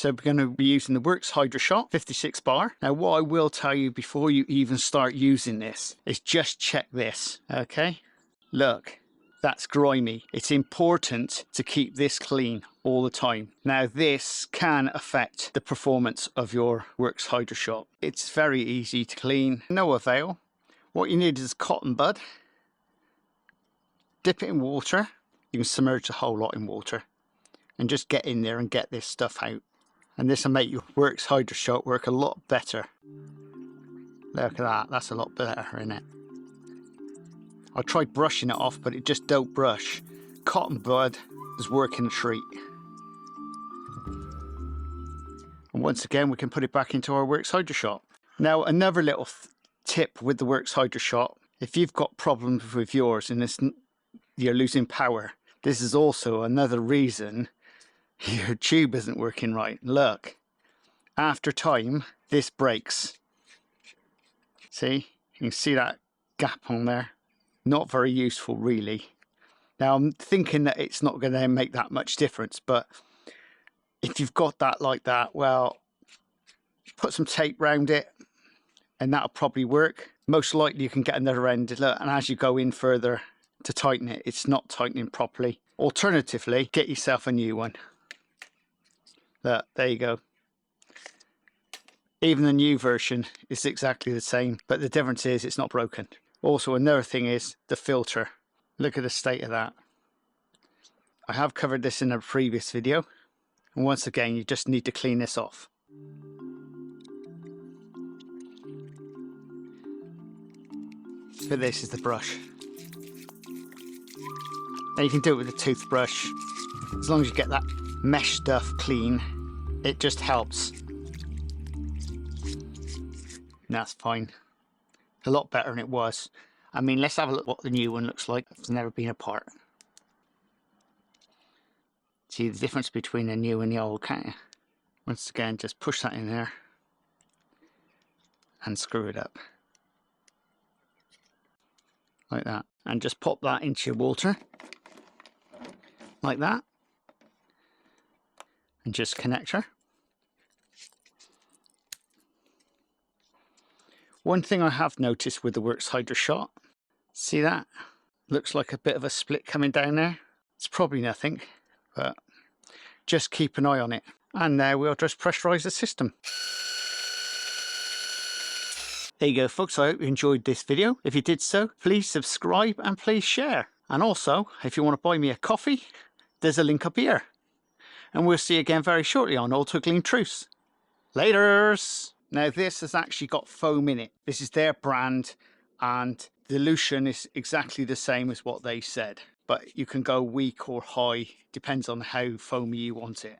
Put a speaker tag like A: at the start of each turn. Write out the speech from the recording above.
A: So we're going to be using the WORX HYDROSHOT 56Bar. Now what I will tell you before you even start using this is just check this, okay? Look, that's grimy. It's important to keep this clean all the time. Now this can affect the performance of your WORX HYDROSHOT. It's very easy to clean, no avail. What you need is cotton bud. Dip it in water. You can submerge the whole lot in water and just get in there and get this stuff out. And this will make your WORX HYDROSHOT work a lot better. Look at that, that's a lot better, isn't it? I tried brushing it off, but it just don't brush. Cotton bud is working a treat. And once again, we can put it back into our WORX HYDROSHOT. Now, another little tip with the WORX HYDROSHOT, if you've got problems with yours and you're losing power, this is also another reason your tube isn't working right. Look, after time, this breaks. See, you can see that gap on there. Not very useful, really. Now, I'm thinking that it's not going to make that much difference, but if you've got that like that, well, put some tape around it and that'll probably work. Most likely you can get another end. Look, and as you go in further to tighten it, it's not tightening properly. Alternatively, get yourself a new one. Look, there you go. Even the new version is exactly the same, but the difference is it's not broken. Also, another thing is the filter. Look at the state of that. I have covered this in a previous video. And once again, you just need to clean this off. But this is the brush. Now you can do it with a toothbrush. As long as you get that mesh stuff clean, it just helps. And that's fine. A lot better than it was. I mean, let's have a look what the new one looks like. It's never been apart. See the difference between the new and the old, can't you? Once again, just push that in there and screw it up. Like that. And just pop that into your water. Like that. And just connect her. One thing I have noticed with the WORX HYDROSHOT, see that? Looks like a bit of a split coming down there. It's probably nothing, but just keep an eye on it. And there we'll just pressurize the system. There you go, folks. I hope you enjoyed this video. If you did so, please subscribe and please share. And also, if you want to buy me a coffee, there's a link up here. And we'll see you again very shortly on Auto Clean Truths. Laters! Now this has actually got foam in it. This is their brand and the dilution is exactly the same as what they said. But you can go weak or high, depends on how foamy you want it.